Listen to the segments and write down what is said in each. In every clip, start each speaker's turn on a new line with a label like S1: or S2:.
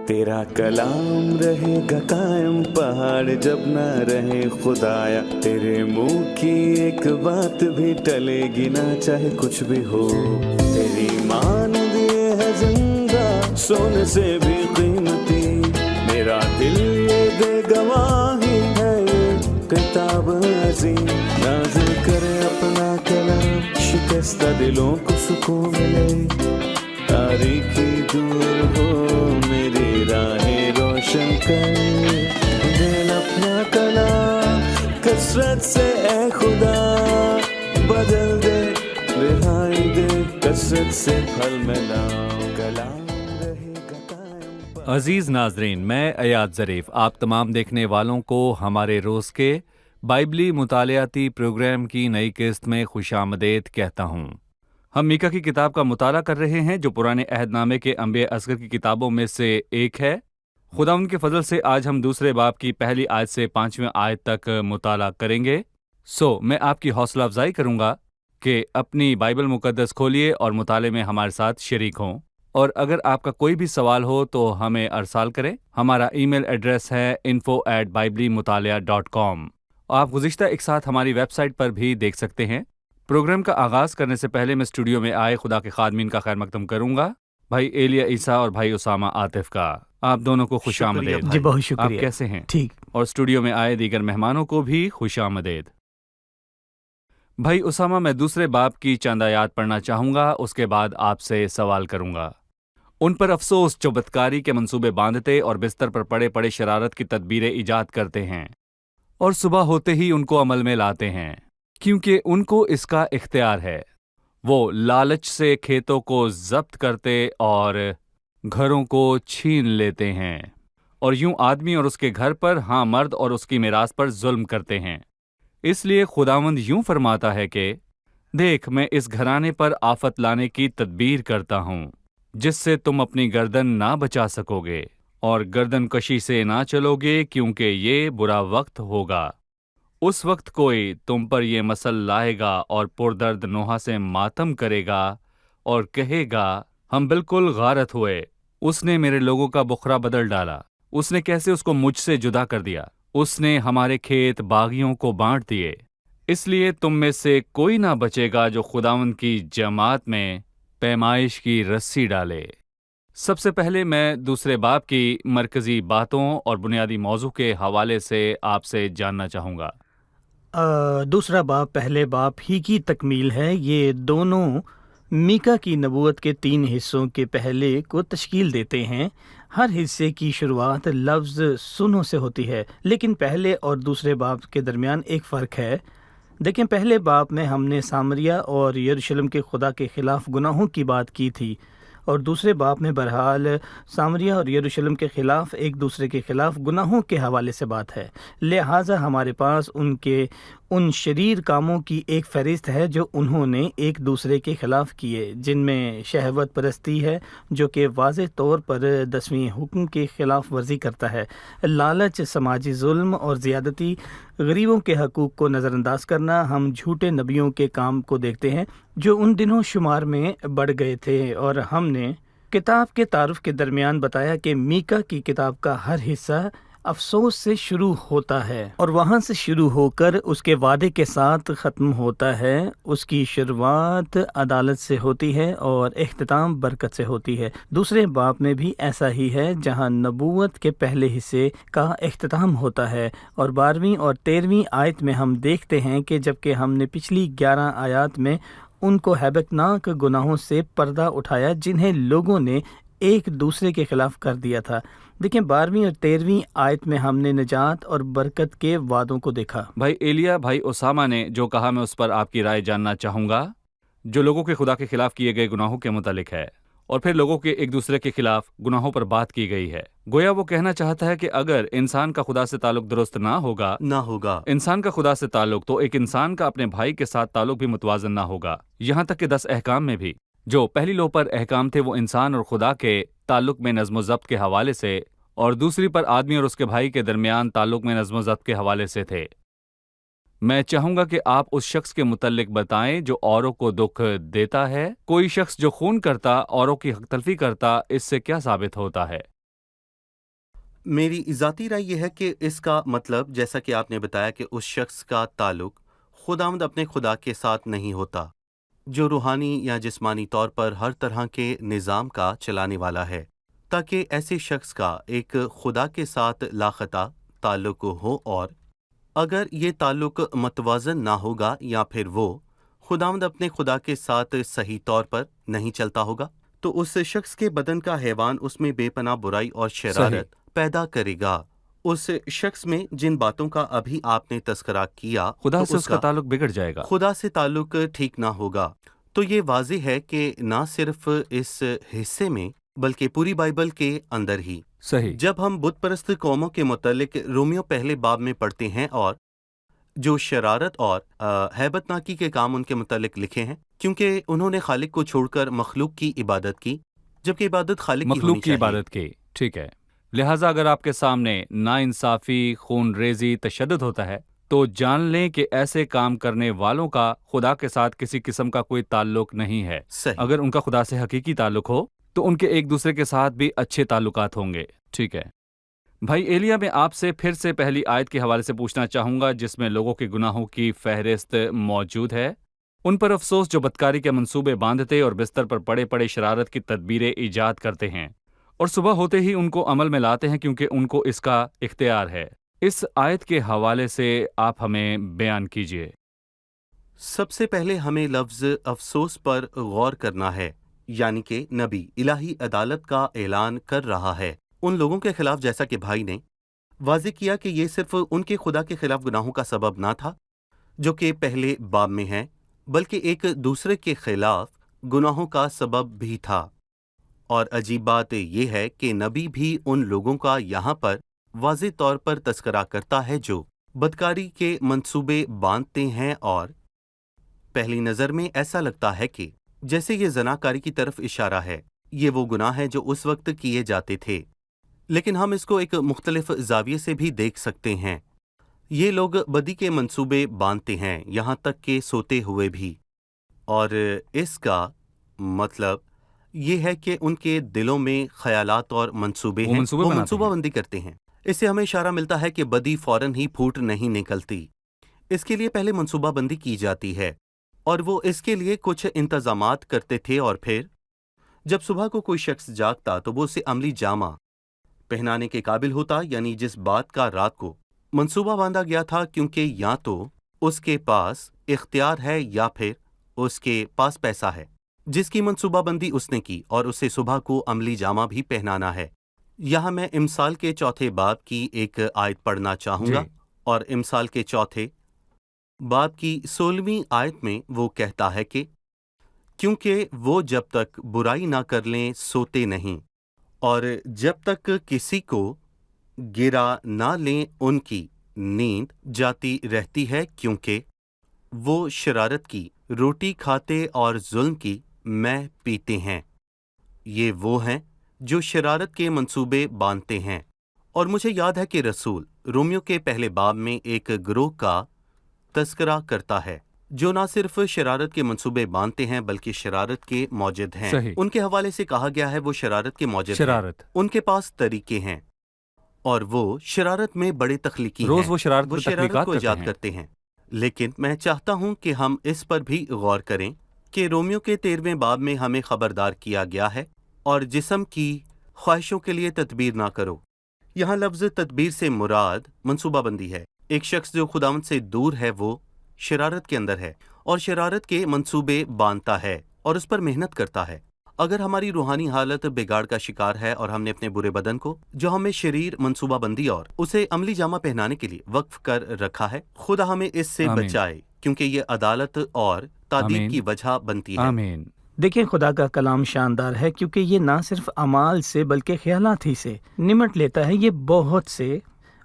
S1: تیرا کلام رہے گا قائم پہاڑ جب نہ رہے خدایا، تیرے منہ کی ایک بات بھی ٹلے گی نہ چاہے کچھ بھی ہو، تیری مان دیے ہے زندہ سونے سے بھی قیمتی، میرا دل یہ دے گواہی ہے یہ کتاب عظیم، نازل کرے اپنا کلام شکستہ دلوں کو سکون ملے، تاریکی دور ہو میری راہیں روشن کر، دل اپنا کلام کثرت سے اے خدا بدل دے، رہائی دے کثرت سے پھل ملاؤ، کلام رہے گا قائم۔
S2: عزیز ناظرین، میں ایاد ظریف آپ تمام دیکھنے والوں کو ہمارے روز کے بائبلی مطالعاتی پروگرام کی نئی قسط میں خوش آمدید کہتا ہوں۔ ہم میکا کی کتاب کا مطالعہ کر رہے ہیں جو پرانے عہد نامے کے انبیاء اصغر کی کتابوں میں سے ایک ہے۔ خدا ان کے فضل سے آج ہم دوسرے باب کی پہلی آیت سے 5ویں آیت تک مطالعہ کریں گے۔ میں آپ کی حوصلہ افزائی کروں گا کہ اپنی بائبل مقدس کھولیے اور مطالعے میں ہمارے ساتھ شریک ہوں، اور اگر آپ کا کوئی بھی سوال ہو تو ہمیں ارسال کریں۔ ہمارا ای میل ایڈریس ہے info@biblimutaliah.com۔ آپ گزشتہ ایک ساتھ ہماری ویب سائٹ پر بھی دیکھ سکتے ہیں۔ پروگرام کا آغاز کرنے سے پہلے میں اسٹوڈیو میں آئے خدا کے خادمین کا خیر مقدم کروں گا، بھائی ایلیا عیسیٰ اور بھائی اسامہ عاطف کا۔ آپ دونوں کو خوش آمدید۔
S3: جی بہت شکریہ۔
S2: آپ کیسے ہیں؟
S3: ٹھیک۔
S2: اور اسٹوڈیو میں آئے دیگر مہمانوں کو بھی خوش آمدید۔ بھائی اسامہ، میں دوسرے باب کی چند آیات پڑھنا چاہوں گا، اس کے بعد آپ سے سوال کروں گا۔ ان پر افسوس جو بدکاری کے منصوبے باندھتے اور بستر پر پڑے پڑے شرارت کی تدبیریں ایجاد کرتے ہیں، اور صبح ہوتے ہی ان کو عمل میں لاتے ہیں، کیونکہ ان کو اس کا اختیار ہے۔ وہ لالچ سے کھیتوں کو ضبط کرتے اور گھروں کو چھین لیتے ہیں، اور یوں آدمی اور اس کے گھر پر، ہاں مرد اور اس کی میراث پر ظلم کرتے ہیں۔ اس لیے خداوند یوں فرماتا ہے کہ دیکھ، میں اس گھرانے پر آفت لانے کی تدبیر کرتا ہوں، جس سے تم اپنی گردن نہ بچا سکو گے، اور گردن کشی سے نہ چلو گے، کیونکہ یہ برا وقت ہوگا۔ اس وقت کوئی تم پر یہ مسل لائے گا اور پردرد نوحہ سے ماتم کرے گا اور کہے گا، ہم بالکل غارت ہوئے، اس نے میرے لوگوں کا بخرا بدل ڈالا، اس نے کیسے اس کو مجھ سے جدا کر دیا، اس نے ہمارے کھیت باغیوں کو بانٹ دیے۔ اس لیے تم میں سے کوئی نہ بچے گا جو خداوند کی جماعت میں پیمائش کی رسی ڈالے۔ سب سے پہلے میں دوسرے باب کی مرکزی باتوں اور بنیادی موضوع کے حوالے سے آپ سے جاننا چاہوں گا۔
S3: دوسرا باب پہلے باب ہی کی تکمیل ہے۔ یہ دونوں میکا کی نبوت کے 3 حصوں کے پہلے کو تشکیل دیتے ہیں۔ ہر حصے کی شروعات لفظ سنو سے ہوتی ہے، لیکن پہلے اور دوسرے باب کے درمیان ایک فرق ہے۔ دیکھیں، پہلے باب میں ہم نے سامریہ اور یروشلم کے خدا کے خلاف گناہوں کی بات کی تھی، اور دوسرے باب میں بہرحال سامریہ اور یروشلم کے خلاف ایک دوسرے کے خلاف گناہوں کے حوالے سے بات ہے۔ لہٰذا ہمارے پاس ان شریر کاموں کی ایک فہرست ہے جو انہوں نے ایک دوسرے کے خلاف کیے، جن میں شہوت پرستی ہے جو کہ واضح طور پر 10ویں حکم کی خلاف ورزی کرتا ہے، لالچ، سماجی ظلم اور زیادتی، غریبوں کے حقوق کو نظر انداز کرنا۔ ہم جھوٹے نبیوں کے کام کو دیکھتے ہیں جو ان دنوں شمار میں بڑھ گئے تھے، اور ہم نے کتاب کے تعارف کے درمیان بتایا کہ میکا کی کتاب کا ہر حصہ افسوس سے شروع ہوتا ہے، اور وہاں سے شروع ہو کر اس کے وعدے کے ساتھ ختم ہوتا ہے۔ اس کی شروعات عدالت سے ہوتی ہے اور اختتام برکت سے ہوتی ہے۔ دوسرے باب میں بھی ایسا ہی ہے، جہاں نبوت کے پہلے حصے کا اختتام ہوتا ہے، اور 12ویں اور 13ویں آیت میں ہم دیکھتے ہیں کہ جبکہ ہم نے پچھلی 11 آیات میں ان کو ہیبتناک گناہوں سے پردہ اٹھایا جنہیں لوگوں نے ایک دوسرے کے خلاف کر دیا تھا، دیکھیں 12ویں اور 13ویں آیت میں ہم نے نجات اور برکت کے وعدوں کو دیکھا۔
S2: بھائی ایلیا، بھائی اسامہ نے جو کہا میں اس پر آپ کی رائے جاننا چاہوں گا، جو لوگوں کے خدا کے خلاف کیے گئے گناہوں کے متعلق ہے، اور پھر لوگوں کے ایک دوسرے کے خلاف گناہوں پر بات کی گئی ہے۔ گویا وہ کہنا چاہتا ہے کہ اگر انسان کا خدا سے تعلق درست نہ ہوگا انسان کا خدا سے تعلق، تو ایک انسان کا اپنے بھائی کے ساتھ تعلق بھی متوازن نہ ہوگا۔ یہاں تک کہ 10 احکام میں بھی جو پہلی لو پر احکام تھے وہ انسان اور خدا کے تعلق میں نظم و ضبط کے حوالے سے، اور دوسری پر آدمی اور اس کے بھائی کے درمیان تعلق میں نظم و ضبط کے حوالے سے تھے۔ میں چاہوں گا کہ آپ اس شخص کے متعلق بتائیں جو اوروں کو دکھ دیتا ہے۔ کوئی شخص جو خون کرتا، اوروں کی حق تلفی کرتا، اس سے کیا ثابت ہوتا ہے؟
S4: میری ذاتی رائے یہ ہے کہ اس کا مطلب، جیسا کہ آپ نے بتایا، کہ اس شخص کا تعلق خداوند اپنے خدا کے ساتھ نہیں ہوتا جو روحانی یا جسمانی طور پر ہر طرح کے نظام کا چلانے والا ہے، تاکہ ایسے شخص کا ایک خدا کے ساتھ لاقطع تعلق ہو، اور اگر یہ تعلق متوازن نہ ہوگا یا پھر وہ خداوند اپنے خدا کے ساتھ صحیح طور پر نہیں چلتا ہوگا، تو اس شخص کے بدن کا حیوان اس میں بے پناہ برائی اور شرارت پیدا کرے گا۔ اس شخص میں جن باتوں کا ابھی آپ نے تذکرہ کیا،
S2: خدا
S4: تو
S2: سے اس کا تعلق بگڑ جائے گا۔
S4: خدا سے تعلق ٹھیک نہ ہوگا۔ تو یہ واضح ہے کہ نہ صرف اس حصے میں بلکہ پوری بائبل کے اندر ہی
S2: صحیح۔
S4: جب ہم بت پرست قوموں کے متعلق رومیو پہلے باب میں پڑھتے ہیں، اور جو شرارت اور ہیبت ناکی کے کام ان کے متعلق لکھے ہیں، کیونکہ انہوں نے خالق کو چھوڑ کر مخلوق کی عبادت کی، جبکہ عبادت خالق کی
S2: مخلوق
S4: ہونی
S2: کی
S4: چاہیے۔
S2: عبادت کی، ٹھیک ہے۔ لہٰذا اگر آپ کے سامنے ناانصافی، خون ریزی، تشدد ہوتا ہے تو جان لیں کہ ایسے کام کرنے والوں کا خدا کے ساتھ کسی قسم کا کوئی تعلق نہیں ہے۔
S4: صحیح۔
S2: اگر ان کا خدا سے حقیقی تعلق ہو تو ان کے ایک دوسرے کے ساتھ بھی اچھے تعلقات ہوں گے، ٹھیک ہے۔ بھائی ایلیا، میں آپ سے پھر سے پہلی آیت کے حوالے سے پوچھنا چاہوں گا جس میں لوگوں کے گناہوں کی فہرست موجود ہے۔ ان پر افسوس جو بدکاری کے منصوبے باندھتے اور بستر پر پڑے پڑے شرارت کی تدبیریں ایجاد کرتے ہیں اور صبح ہوتے ہی ان کو عمل میں لاتے ہیں کیونکہ ان کو اس کا اختیار ہے۔ اس آیت کے حوالے سے آپ ہمیں بیان کیجیے۔
S4: سب سے پہلے ہمیں لفظ افسوس پر غور کرنا ہے، یعنی کہ نبی الہی عدالت کا اعلان کر رہا ہے ان لوگوں کے خلاف، جیسا کہ بھائی نے واضح کیا کہ یہ صرف ان کے خدا کے خلاف گناہوں کا سبب نہ تھا جو کہ پہلے باب میں ہیں، بلکہ ایک دوسرے کے خلاف گناہوں کا سبب بھی تھا۔ اور عجیب بات یہ ہے کہ نبی بھی ان لوگوں کا یہاں پر واضح طور پر تذکرہ کرتا ہے جو بدکاری کے منصوبے باندھتے ہیں، اور پہلی نظر میں ایسا لگتا ہے کہ جیسے یہ زناکاری کی طرف اشارہ ہے۔ یہ وہ گناہ ہے جو اس وقت کیے جاتے تھے، لیکن ہم اس کو ایک مختلف زاویے سے بھی دیکھ سکتے ہیں۔ یہ لوگ بدی کے منصوبے باندھتے ہیں، یہاں تک کہ سوتے ہوئے بھی، اور اس کا مطلب یہ ہے کہ ان کے دلوں میں خیالات اور منصوبے ہیں، وہ منصوبہ بندی کرتے ہیں۔ اس سے ہمیں اشارہ ملتا ہے کہ بدی فوراً ہی پھوٹ نہیں نکلتی، اس کے لیے پہلے منصوبہ بندی کی جاتی ہے، اور وہ اس کے لیے کچھ انتظامات کرتے تھے، اور پھر جب صبح کو کوئی شخص جاگتا تو وہ اسے عملی جامہ پہنانے کے قابل ہوتا، یعنی جس بات کا رات کو منصوبہ باندھا گیا تھا، کیونکہ یا تو اس کے پاس اختیار ہے یا پھر اس کے پاس پیسہ ہے، جس کی منصوبہ بندی اس نے کی، اور اسے صبح کو عملی جامہ بھی پہنانا ہے۔ یہاں میں امثال کے 4 باب کی ایک آیت پڑھنا چاہوں گا، اور امثال کے 4 باب کی 16ویں آیت میں وہ کہتا ہے کہ کیونکہ وہ جب تک برائی نہ کر لیں سوتے نہیں، اور جب تک کسی کو گرا نہ لیں ان کی نیند جاتی رہتی ہے، کیونکہ وہ شرارت کی روٹی کھاتے اور ظلم کی مے پیتے ہیں۔ یہ وہ ہیں جو شرارت کے منصوبے باندھتے ہیں۔ اور مجھے یاد ہے کہ رسول رومیو کے پہلے باب میں ایک گروہ کا تذکرہ کرتا ہے جو نہ صرف شرارت کے منصوبے باندھتے ہیں بلکہ شرارت کے موجد ہیں۔
S2: صحیح۔
S4: ان کے حوالے سے کہا گیا ہے وہ شرارت کے موجد ہیں، ان کے پاس طریقے ہیں، اور وہ شرارت میں بڑے تخلیقی ہیں،
S2: روز وہ شرارت
S4: کو ایجاد کرتے ہیں۔ لیکن میں چاہتا ہوں کہ ہم اس پر بھی غور کریں کہ رومیو کے 13ویں باب میں ہمیں خبردار کیا گیا ہے، اور جسم کی خواہشوں کے لیے تدبیر نہ کرو۔ یہاں لفظ تدبیر سے مراد منصوبہ بندی ہے۔ ایک شخص جو خداوند سے دور ہے وہ شرارت کے اندر ہے، اور شرارت کے منصوبے باندھتا ہے اور اس پر محنت کرتا ہے۔ اگر ہماری روحانی حالت بگاڑ کا شکار ہے اور ہم نے اپنے برے بدن کو جو ہمیں شریر منصوبہ بندی اور اسے عملی جامہ پہنانے کے لیے وقف کر رکھا ہے، خدا ہمیں اس سے بچائے، کیونکہ یہ عدالت اور تعدیب کی وجہ بنتی ہے۔
S2: آمین۔
S3: دیکھیں خدا کا کلام شاندار ہے، کیونکہ یہ نہ صرف اعمال سے بلکہ خیالات ہی سے نمٹ لیتا ہے۔ یہ بہت سے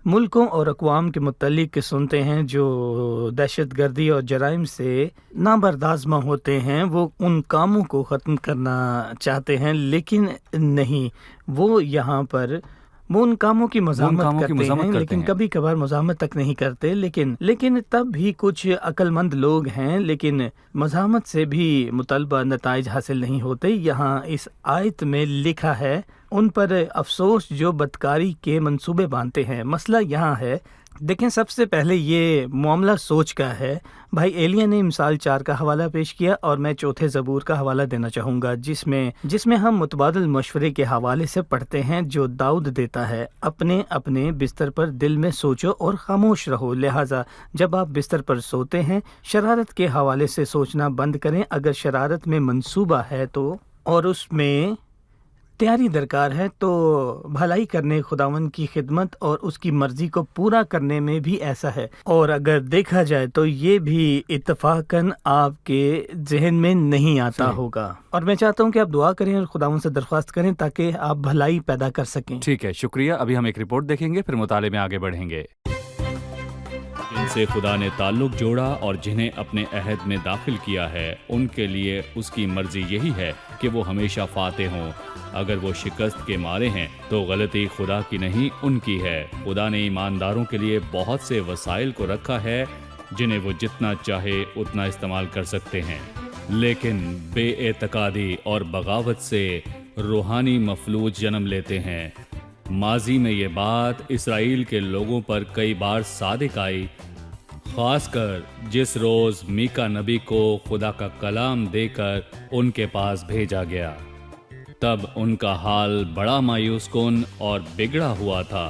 S3: ملکوں اور اقوام کے متعلق سنتے ہیں جو دہشت گردی اور جرائم سے نابردازمہ ہوتے ہیں، وہ ان کاموں کو ختم کرنا چاہتے ہیں، لیکن نہیں، وہ یہاں پر وہ ان کاموں کی مزاحمت
S2: کاموں کی
S3: کرتے
S2: مزاحمت
S3: ہیں،
S2: کرتے
S3: لیکن
S2: ہیں۔
S3: کبھی کبھار مزاحمت تک نہیں کرتے، لیکن تب بھی کچھ عقل مند لوگ ہیں، لیکن مزاحمت سے بھی مطالبہ نتائج حاصل نہیں ہوتے۔ یہاں اس آیت میں لکھا ہے ان پر افسوس جو بدکاری کے منصوبے باندھتے ہیں۔ مسئلہ یہاں ہے، دیکھیں سب سے پہلے یہ معاملہ سوچ کا ہے۔ بھائی ایلیا نے مثال 4 کا حوالہ پیش کیا، اور میں چوتھے زبور کا حوالہ دینا چاہوں گا، جس میں ہم متبادل مشورے کے حوالے سے پڑھتے ہیں جو داؤد دیتا ہے، اپنے اپنے بستر پر دل میں سوچو اور خاموش رہو، لہٰذا جب آپ بستر پر سوتے ہیں شرارت کے حوالے سے سوچنا بند کریں، اگر شرارت میں منصوبہ ہے تو اور اس میں تیاری درکار ہے تو بھلائی کرنے خداوند کی خدمت اور اس کی مرضی کو پورا کرنے میں بھی ایسا ہے، اور اگر دیکھا جائے تو یہ بھی اتفاقاً آپ کے ذہن میں نہیں آتا
S2: صحیح۔
S3: ہوگا، اور میں چاہتا ہوں کہ آپ دعا کریں اور خداوند سے درخواست کریں تاکہ آپ بھلائی پیدا کر سکیں۔
S2: ٹھیک ہے، شکریہ۔ ابھی ہم ایک رپورٹ دیکھیں گے، پھر مطالعے میں آگے بڑھیں گے۔ جن سے خدا نے تعلق جوڑا اور جنہیں اپنے عہد میں داخل کیا ہے، ان کے لیے اس کی مرضی یہی ہے کہ وہ ہمیشہ فاتح ہوں۔ اگر وہ شکست کے مارے ہیں تو غلطی خدا کی نہیں، ان کی ہے۔ خدا نے ایمانداروں کے لیے بہت سے وسائل کو رکھا ہے جنہیں وہ جتنا چاہے اتنا استعمال کر سکتے ہیں، لیکن بے اعتقادی اور بغاوت سے روحانی مفلوج جنم لیتے ہیں۔ ماضی میں یہ بات اسرائیل کے لوگوں پر کئی بار صادق آئی، خاص کر جس روز میکا نبی کو خدا کا کلام دے کر ان کے پاس بھیجا گیا۔ تب ان کا حال بڑا مایوس کن اور بگڑا ہوا تھا۔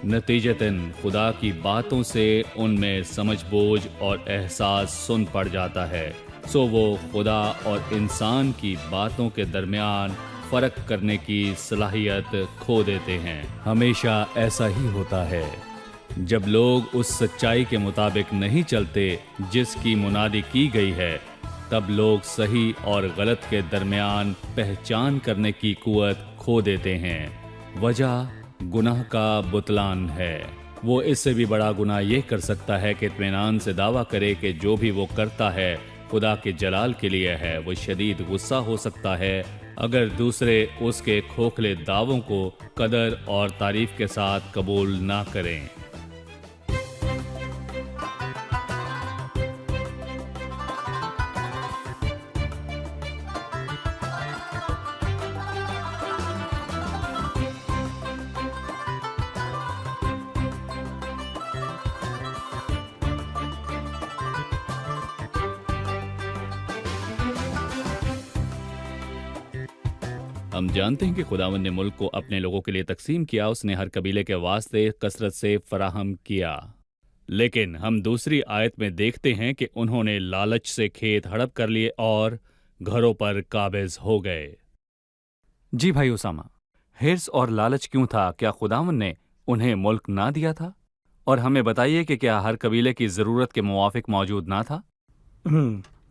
S2: نتیجتاً خدا کی باتوں سے ان میں سمجھ بوجھ اور احساس سن پڑ جاتا ہے، سو وہ خدا اور انسان کی باتوں کے درمیان فرق کرنے کی صلاحیت کھو دیتے ہیں۔ ہمیشہ ایسا ہی ہوتا ہے، جب لوگ اس سچائی کے مطابق نہیں چلتے جس کی منادی کی گئی ہے، تب لوگ صحیح اور غلط کے درمیان پہچان کرنے کی قوت کھو دیتے ہیں۔ وجہ گناہ کا بطلان ہے۔ وہ اس سے بھی بڑا گناہ یہ کر سکتا ہے کہ اطمینان سے دعویٰ کرے کہ جو بھی وہ کرتا ہے خدا کے جلال کے لیے ہے۔ وہ شدید غصہ ہو سکتا ہے اگر دوسرے اس کے کھوکھلے دعووں کو قدر اور تعریف کے ساتھ قبول نہ کریں۔ ہم جانتے ہیں کہ خداوند نے ملک کو اپنے لوگوں کے لیے تقسیم کیا، اس نے ہر قبیلے کے واسطے کثرت سے فراہم کیا، لیکن ہم دوسری آیت میں دیکھتے ہیں کہ انہوں نے لالچ سے کھیت ہڑپ کر لیے اور گھروں پر قابض ہو گئے۔ جی بھائی اسامہ، حرص اور لالچ کیوں تھا؟ کیا خداوند نے انہیں ملک نہ دیا تھا؟ اور ہمیں بتائیے کہ کیا ہر قبیلے کی ضرورت کے موافق موجود نہ تھا؟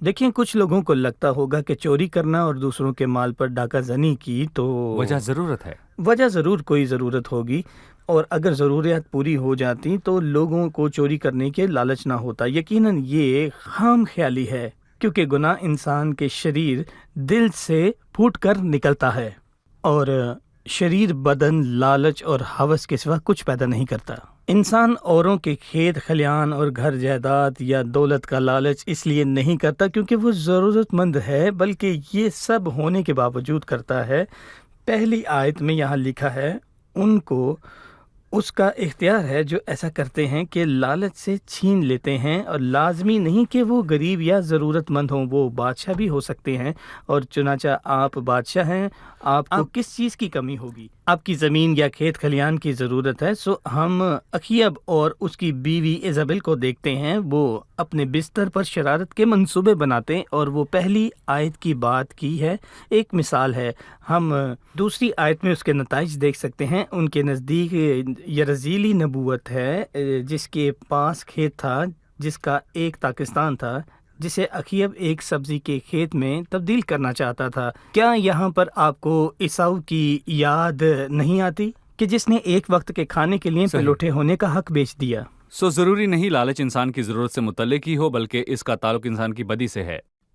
S3: دیکھیں کچھ لوگوں کو لگتا ہوگا کہ چوری کرنا اور دوسروں کے مال پر ڈاکہ زنی کی تو
S2: وجہ ضرورت ہے۔
S3: وجہ ضرور کوئی ضرورت ہوگی، اور اگر ضروریات پوری ہو جاتی تو لوگوں کو چوری کرنے کے لالچ نہ ہوتا۔ یقیناً یہ خام خیالی ہے، کیونکہ گناہ انسان کے شریر دل سے پھوٹ کر نکلتا ہے، اور شریر بدن لالچ اور ہوس کے سوا کچھ پیدا نہیں کرتا۔ انسان اوروں کے کھیت کھلیان اور گھر جائیداد یا دولت کا لالچ اس لیے نہیں کرتا کیونکہ وہ ضرورت مند ہے، بلکہ یہ سب ہونے کے باوجود کرتا ہے۔ پہلی آیت میں یہاں لکھا ہے ان کو اس کا اختیار ہے جو ایسا کرتے ہیں کہ لالچ سے چھین لیتے ہیں، اور لازمی نہیں کہ وہ غریب یا ضرورت مند ہوں، وہ بادشاہ بھی ہو سکتے ہیں، اور چنانچہ آپ بادشاہ ہیں، آپ کو کس چیز کی کمی ہوگی؟ آپ کی زمین یا کھیت کھلیان کی ضرورت ہے۔ سو ہم اخیب اور اس کی بیوی ایزابل کو دیکھتے ہیں، وہ اپنے بستر پر شرارت کے منصوبے بناتے ہیں، اور وہ پہلی آیت کی بات کی ہے، ایک مثال ہے۔ ہم دوسری آیت میں اس کے نتائج دیکھ سکتے ہیں۔ ان کے نزدیک یرزیلی نبوت ہے، جس کے پاس کھیت تھا جس کا ایک پاکستان تھا، جسے اخیب ایک سبزی کے کھیت میں تبدیل کرنا چاہتا تھا۔ کیا یہاں پر آپ کو عیساؤ کی یاد نہیں آتی کہ جس نے ایک وقت کے کھانے کے لیے پلوٹے ہونے کا حق بیچ دیا؟
S2: ضروری نہیں لالچ انسان کی ضرورت سے متعلق ہی ہو، بلکہ اس کا تعلق انسان کی بدی سے ہے۔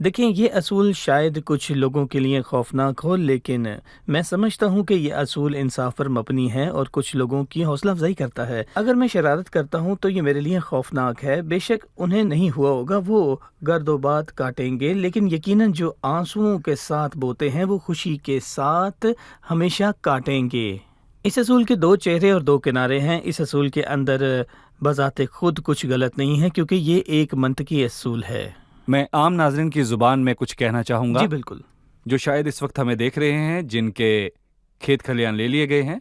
S3: دیکھیں یہ اصول شاید کچھ لوگوں کے لیے خوفناک ہو، لیکن میں سمجھتا ہوں کہ یہ اصول انصاف پر مبنی ہے اور کچھ لوگوں کی حوصلہ افزائی کرتا ہے۔ اگر میں شرارت کرتا ہوں تو یہ میرے لیے خوفناک ہے، بے شک انہیں نہیں ہوا ہوگا، وہ گرد و باد کاٹیں گے، لیکن یقیناً جو آنسوؤں کے ساتھ بوتے ہیں وہ خوشی کے ساتھ ہمیشہ کاٹیں گے۔ اس اصول کے دو چہرے اور دو کنارے ہیں۔ اس اصول کے اندر بذات خود کچھ غلط نہیں ہے کیونکہ یہ ایک منطقی اصول ہے۔
S2: میں عام ناظرین کی زبان میں کچھ کہنا چاہوں گا،
S3: جی بالکل۔
S2: جو شاید اس وقت ہمیں دیکھ رہے ہیں، جن کے کھیت کھلیان لے لیے گئے ہیں،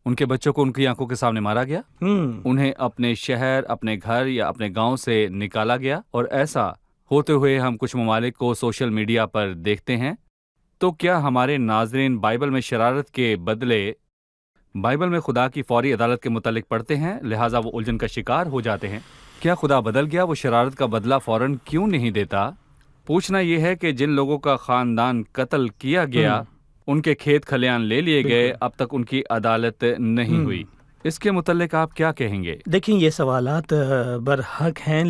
S2: ان کے بچوں کو ان کی آنکھوں کے سامنے مارا گیا، انہیں اپنے شہر، اپنے گھر یا اپنے گاؤں سے نکالا گیا، اور ایسا ہوتے ہوئے ہم کچھ ممالک کو سوشل میڈیا پر دیکھتے ہیں۔ تو کیا ہمارے ناظرین بائبل میں شرارت کے بدلے بائبل میں خدا کی فوری عدالت کے متعلق پڑھتے ہیں، لہٰذا وہ الجھن کا شکار ہو جاتے ہیں؟ کیا خدا بدل گیا؟ وہ شرارت کا بدلہ فوراً کیوں نہیں دیتا؟ پوچھنا یہ ہے کہ جن لوگوں کا خاندان قتل کیا گیا، ان کے کھیت کھلیان لے لیے گئے، اب تک ان کی عدالت نہیں ہوئی۔ اس کے متعلق آپ کیا کہیں گے؟
S3: دیکھیں یہ سوالات برحق ہیں،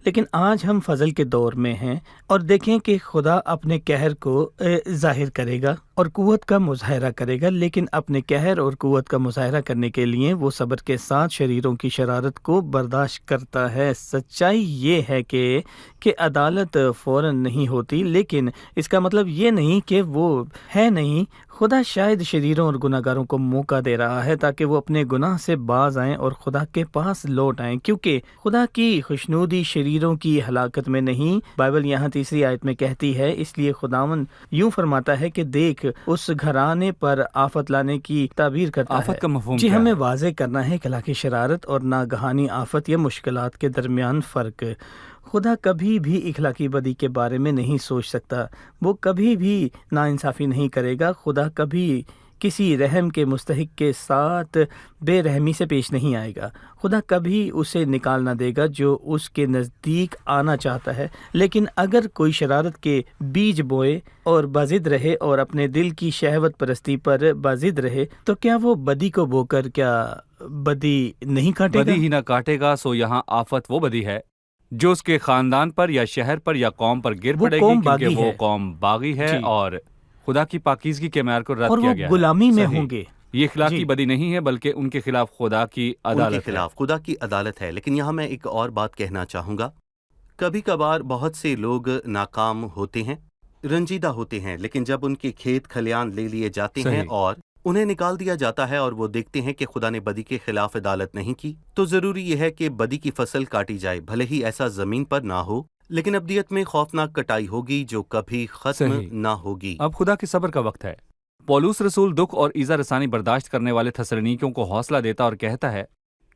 S3: لیکن آج ہم فضل کے دور میں ہیں، اور دیکھیں کہ خدا اپنے قہر کو ظاہر کرے گا اور قوت کا مظاہرہ کرے گا، لیکن اپنے قہر اور قوت کا مظاہرہ کرنے کے لیے وہ صبر کے ساتھ شریروں کی شرارت کو برداشت کرتا ہے۔ سچائی یہ ہے کہ عدالت فوراً نہیں ہوتی، لیکن اس کا مطلب یہ نہیں کہ وہ ہے نہیں۔ خدا شاید شریروں اور گناہ گاروں کو موقع دے رہا ہے تاکہ وہ اپنے گناہ سے باز آئیں اور خدا کے پاس لوٹ آئیں، کیونکہ خدا کی خوشنودی شریروں کی ہلاکت میں نہیں۔ بائبل یہاں تیسری آیت میں کہتی ہے، اس لیے خداوند یوں فرماتا ہے کہ دیکھ اس گھرانے پر آفت لانے کی تعبیر کرتا ہے۔
S2: آفت کا مفہوم
S3: جی
S2: کیا
S3: ہمیں
S2: ہے؟
S3: واضح کرنا ہے کہ اخلاقی شرارت اور ناگہانی آفت یا مشکلات کے درمیان فرق۔ خدا کبھی بھی اخلاقی بدی کے بارے میں نہیں سوچ سکتا، وہ کبھی بھی ناانصافی نہیں کرے گا۔ خدا کبھی کسی رحم کے مستحق کے ساتھ بے رحمی سے پیش نہیں آئے گا۔ خدا کبھی اسے نکال نہ دے گا جو اس کے نزدیک آنا چاہتا ہے، لیکن اگر کوئی شرارت کے بیج بوئے اور بازد رہے اور اپنے دل کی شہوت پرستی پر بازد رہے، تو کیا وہ بدی کو بو کر کیا بدی نہیں کاٹے گا؟
S2: بدی ہی نہ کاٹے گا، سو یہاں آفت وہ بدی ہے جو اس کے خاندان پر یا شہر پر یا قوم پر گر
S3: وہ
S2: پڑے گی،
S3: قوم
S2: کیونکہ
S3: باغی
S2: وہ
S3: ہے۔
S2: قوم باغی ہے
S3: جی۔
S2: اور خدا کی پاکیزگی کے معیار کو رد
S3: اور وہ
S2: کیا گیا ہے۔
S3: غلامی میں
S2: صحیح۔
S3: ہوں گے۔
S2: یہ اخلاقی
S3: جی۔
S2: بدی نہیں ہے، بلکہ ان کے خلاف خدا کی
S4: ان کے
S2: عدالت ہے۔
S4: خلاف خدا کی عدالت ہے۔ لیکن یہاں میں ایک اور بات کہنا چاہوں گا۔ کبھی کبھار بہت سے لوگ ناکام ہوتے ہیں، رنجیدہ ہوتے ہیں، لیکن جب ان کے کھیت کھلیان لے لیے جاتے ہیں
S2: صحیح۔
S4: اور انہیں نکال دیا جاتا ہے اور وہ دیکھتے ہیں کہ خدا نے بدی کے خلاف عدالت نہیں کی، تو ضروری یہ ہے کہ بدی کی فصل کاٹی جائے، بھلے ہی ایسا زمین پر نہ ہو، لیکن ابدیت میں خوفناک کٹائی ہوگی جو کبھی ختم
S2: صحیح۔
S4: نہ ہوگی۔
S2: اب خدا کے صبر کا وقت ہے۔ پولس رسول دکھ اور ایذا رسانی برداشت کرنے والے تھسلنیکیوں کو حوصلہ دیتا اور کہتا ہے،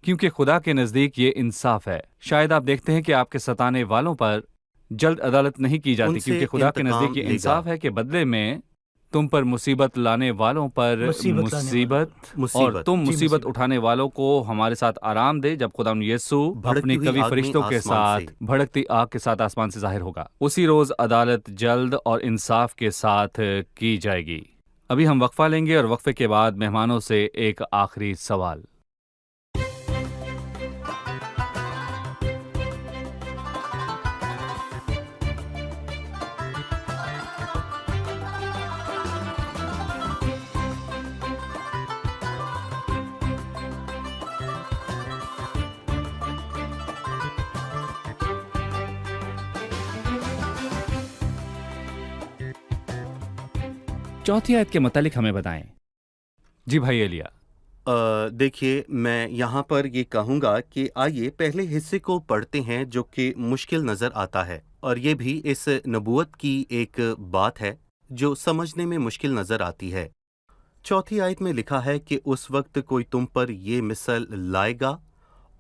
S2: کیونکہ خدا کے نزدیک یہ انصاف ہے۔ شاید آپ دیکھتے ہیں کہ آپ کے ستانے والوں پر جلد عدالت نہیں کی
S4: ان
S2: جاتی،
S4: سے
S2: کیونکہ خدا کے
S4: انتقام
S2: نزدیک یہ
S4: لے گا۔
S2: انصاف ہے کہ بدلے میں تم پر مصیبت لانے والوں پر
S3: مصیبت لانے
S2: مصیبت اور تم
S3: جی،
S2: مصیبت
S3: مصیبت۔
S2: اٹھانے والوں کو ہمارے ساتھ آرام دے، جب خدا یسوع
S4: بھڑکتی
S2: اپنی
S4: ہوئی
S2: کبھی
S4: آگ میں
S2: فرشتوں کے
S4: آسمان
S2: ساتھ
S4: سے۔
S2: بھڑکتی آگ کے ساتھ آسمان سے ظاہر ہوگا۔ اسی روز عدالت جلد اور انصاف کے ساتھ کی جائے گی۔ ابھی ہم وقفہ لیں گے اور وقفے کے بعد مہمانوں سے ایک آخری سوال۔ چوتھی آیت کے متعلق ہمیں بتائیں۔ جی بھائی ایلیا۔
S4: دیکھیے، میں یہاں پر یہ کہوں گا کہ آئیے پہلے حصے کو پڑھتے ہیں جو کہ مشکل نظر آتا ہے، اور یہ بھی اس نبوت کی ایک بات ہے جو سمجھنے میں مشکل نظر آتی ہے۔ چوتھی آیت میں لکھا ہے کہ اس وقت کوئی تم پر یہ مثل لائے گا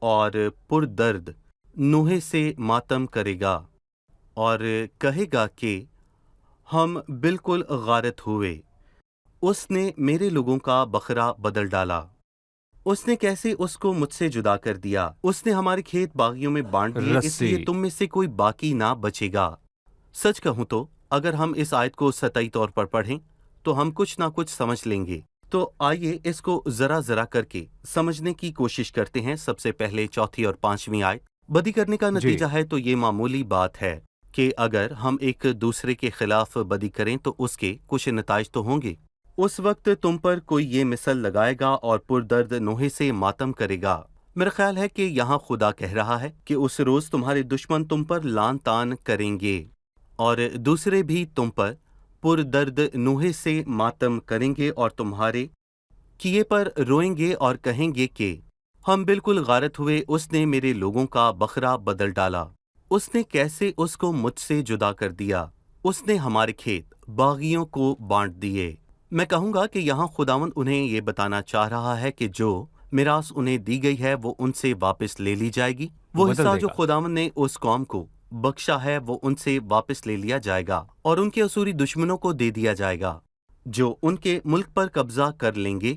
S4: اور پر درد نوحے سے ماتم کرے گا اور کہے گا کہ ہم بالکل غارت ہوئے، اس نے میرے لوگوں کا بکرا بدل ڈالا، اس نے کیسے اس کو مجھ سے جدا کر دیا، اس نے ہمارے کھیت باغیوں میں بانٹ دیے، اس
S2: رسی۔
S4: لیے تم میں سے کوئی باقی نہ بچے گا۔ سچ کہوں تو اگر ہم اس آیت کو سطحی طور پر پڑھیں تو ہم کچھ نہ کچھ سمجھ لیں گے، تو آئیے اس کو ذرا ذرا کر کے سمجھنے کی کوشش کرتے ہیں۔ سب سے پہلے چوتھی اور پانچویں آیت۔ بدی کرنے کا نتیجہ ہے تو یہ معمولی بات ہے، کہ اگر ہم ایک دوسرے کے خلاف بدی کریں تو اس کے کچھ نتائج تو ہوں گے۔ اس وقت تم پر کوئی یہ مثل لگائے گا اور پردرد نوحے سے ماتم کرے گا۔ میرا خیال ہے کہ یہاں خدا کہہ رہا ہے کہ اس روز تمہارے دشمن تم پر لان تان کریں گے اور دوسرے بھی تم پر پردرد نوحے سے ماتم کریں گے اور تمہارے کیے پر روئیں گے اور کہیں گے کہ ہم بالکل غارت ہوئے، اس نے میرے لوگوں کا بکرا بدل ڈالا، اس نے کیسے اس کو مجھ سے جدا کر دیا، اس نے ہمارے کھیت باغیوں کو بانٹ دیے۔ میں کہوں گا کہ یہاں خداوند انہیں یہ بتانا چاہ رہا ہے کہ جو میراث انہیں دی گئی ہے وہ ان سے واپس لے لی جائے گی۔ وہ
S2: بدل
S4: حصہ
S2: دے
S4: جو
S2: گا۔
S4: خداوند نے اس قوم کو بخشا ہے وہ ان سے واپس لے لیا جائے گا اور ان کے اسوری دشمنوں کو دے دیا جائے گا جو ان کے ملک پر قبضہ کر لیں گے،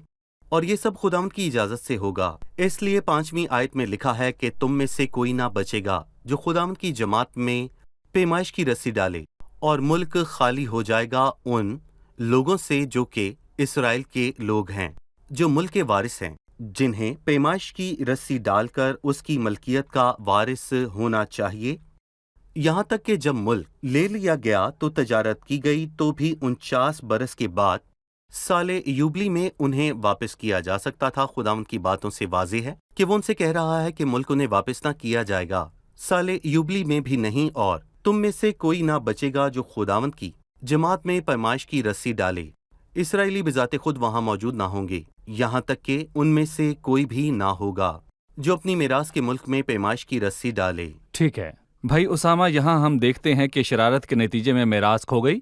S4: اور یہ سب خداوند کی اجازت سے ہوگا۔ اس لیے 5ویں آیت میں لکھا ہے کہ تم میں سے کوئی نہ بچے گا جو خداوند کی جماعت میں پیمائش کی رسی ڈالے، اور ملک خالی ہو جائے گا ان لوگوں سے جو کہ اسرائیل کے لوگ ہیں، جو ملک کے وارث ہیں، جنہیں پیمائش کی رسی ڈال کر اس کی ملکیت کا وارث ہونا چاہیے، یہاں تک کہ جب ملک لے لیا گیا تو تجارت کی گئی تو بھی 49 برس کے بعد سال یوبلی میں انہیں واپس کیا جا سکتا تھا۔ خداوند کی باتوں سے واضح ہے کہ وہ ان سے کہہ رہا ہے کہ ملک انہیں واپس نہ کیا جائے گا، سال یوبلی میں بھی نہیں، اور تم میں سے کوئی نہ بچے گا جو خداوند کی جماعت میں پیمائش کی رسی ڈالے۔ اسرائیلی بذات خود وہاں موجود نہ ہوں گے، یہاں تک کہ ان میں سے کوئی بھی نہ ہوگا جو اپنی میراث کے ملک میں پیمائش کی رسی ڈالے۔
S2: ٹھیک ہے بھائی اسامہ، یہاں ہم دیکھتے ہیں کہ شرارت کے نتیجے میں میراث کھو گئی۔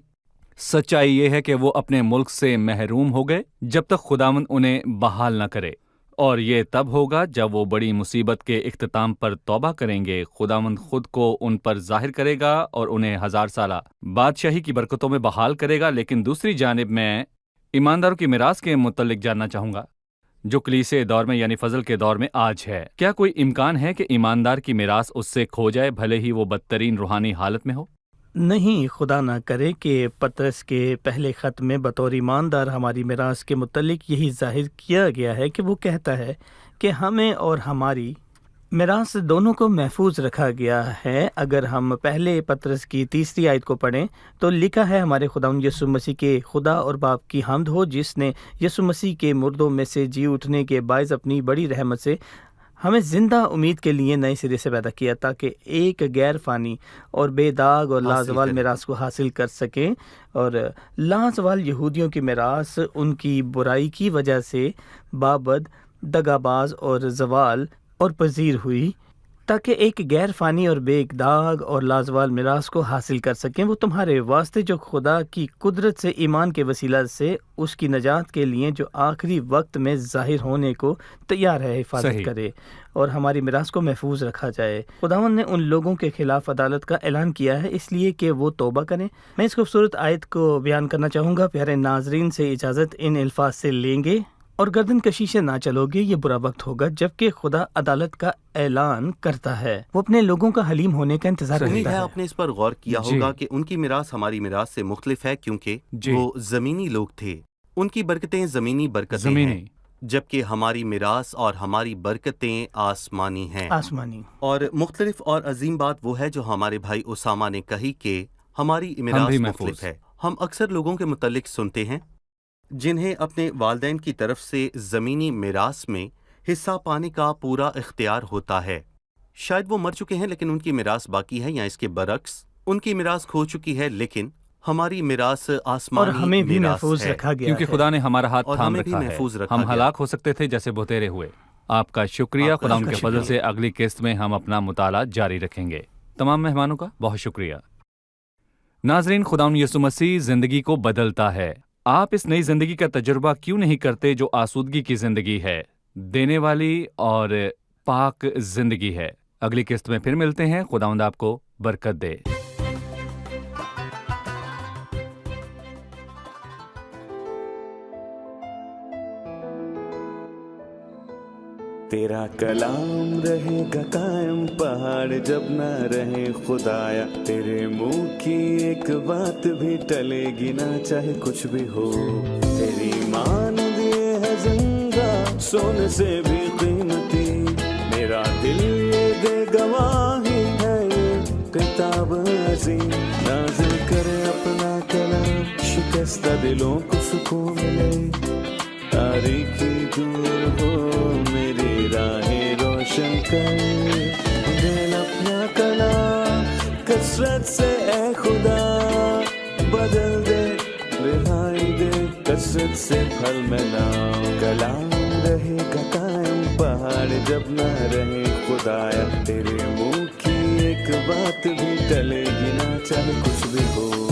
S2: سچائی یہ ہے کہ وہ اپنے ملک سے محروم ہو گئے جب تک خداوند انہیں بحال نہ کرے، اور یہ تب ہوگا جب وہ بڑی مصیبت کے اختتام پر توبہ کریں گے۔ خداوند خود کو ان پر ظاہر کرے گا اور انہیں 1000 سالہ بادشاہی کی برکتوں میں بحال کرے گا۔ لیکن دوسری جانب میں ایمانداروں کی میراث کے متعلق جاننا چاہوں گا جو کلیسے دور میں یعنی فضل کے دور میں آج ہے۔ کیا کوئی امکان ہے کہ ایماندار کی میراث اس سے کھو جائے بھلے ہی وہ بدترین روحانی حالت میں ہو؟
S3: نہیں، خدا نہ کرے کہ پطرس کے پہلے خط میں بطور ایماندار ہماری میراث کے متعلق یہی ظاہر کیا گیا ہے کہ وہ کہتا ہے کہ ہمیں اور ہماری میراث دونوں کو محفوظ رکھا گیا ہے۔ اگر ہم پہلے پطرس کی 3 آیت کو پڑھیں تو لکھا ہے، ہمارے خداوند یسوع مسیح کے خدا اور باپ کی حمد ہو جس نے یسوع مسیح کے مردوں میں سے جی اٹھنے کے باعث اپنی بڑی رحمت سے ہمیں زندہ امید کے لیے نئے سرے سے پیدا کیا تاکہ ایک غیر فانی اور بے داغ اور لازوال میراث کو حاصل کر سکیں۔ اور لازوال یہودیوں کی میراث ان کی برائی کی وجہ سے بابد، دغاباز اور زوال اور پذیر ہوئی، تاکہ ایک غیر فانی اور بے داغ اور لازوال میراث کو حاصل کر سکیں۔ وہ تمہارے واسطے جو خدا کی قدرت سے ایمان کے وسیلہ سے اس کی نجات کے لیے جو آخری وقت میں ظاہر ہونے کو تیار ہے حفاظت کرے اور ہماری میراث کو محفوظ رکھا جائے۔ خداوند نے ان لوگوں کے خلاف عدالت کا اعلان کیا ہے اس لیے کہ وہ توبہ کریں۔ میں اس خوبصورت آیت کو بیان کرنا چاہوں گا، پیارے ناظرین سے اجازت ان الفاظ سے لیں گے، اور گردن کشی سے نہ چلو گے، یہ برا وقت ہوگا جبکہ خدا عدالت کا اعلان کرتا ہے۔ وہ اپنے لوگوں کا حلیم ہونے کا انتظار کرتا ہے۔
S4: آپ نے اس پر غور کیا ہوگا کہ ان کی میراث ہماری میراث سے مختلف ہے کیونکہ وہ زمینی لوگ تھے، ان کی برکتیں زمینی برکتیں ہیں، جبکہ ہماری میراث اور ہماری برکتیں آسمانی ہیں۔
S3: آسمانی
S4: اور مختلف اور عظیم بات وہ ہے جو ہمارے بھائی اسامہ نے کہی کہ ہماری میراث مختلف ہے۔ ہم اکثر لوگوں کے متعلق سنتے ہیں جنہیں اپنے والدین کی طرف سے زمینی میراث میں حصہ پانے کا پورا اختیار ہوتا ہے۔ شاید وہ مر چکے ہیں لیکن ان کی میراث باقی ہے، یا اس کے برعکس ان کی میراث کھو چکی ہے لیکن ہماری میراث آسمانی
S3: اور ہمیں بھی
S4: میراث
S3: محفوظ
S4: ہے،
S3: رکھا گیا
S2: کیونکہ خدا نے ہمارا ہاتھ
S4: اور
S2: تھام
S4: ہمیں بھی
S2: رکھا
S4: محفوظ
S2: ہے۔
S4: رکھا
S2: ہم
S4: گیا۔
S2: ہلاک ہو سکتے تھے جیسے بتیرے ہوئے۔ آپ کا شکریہ،
S4: آپ کا
S2: خدا ان کے
S4: شکریہ۔
S2: فضل سے اگلی قسط میں ہم اپنا مطالعہ جاری رکھیں گے۔ تمام مہمانوں کا بہت شکریہ۔ ناظرین، خداوند یسوع مسیح زندگی کو بدلتا ہے۔ آپ اس نئی زندگی کا تجربہ کیوں نہیں کرتے جو آسودگی کی زندگی ہے، دینے والی اور پاک زندگی ہے؟ اگلی قسط میں پھر ملتے ہیں۔ خداوند آپ کو برکت دے۔
S1: تیرا کلام رہے گا قائم، پہاڑ جب نہ رہے خدایا، تیرے منہ کی ایک بات بھی ٹلے گی نہ چاہے کچھ بھی ہو، تیری مانند یہ ہے زندہ سونے سے بھی قیمتی، میرا دل یہ دے گواہی ہے یہ کتاب عظیم، خستہ دلوں کو سکون ملے تاریکی دور ہو میری راہیں روشن کر دل اپنا کلام کثرت سے اے خدا بدل دے رہائی دے کثرت سے پھل ملاؤ کلام رہے گا قائم پہاڑ جب نہ رہے خدایا تیرے منہ کی ایک بات بھی ٹلے گی نہ چاہے کچھ بھی ہو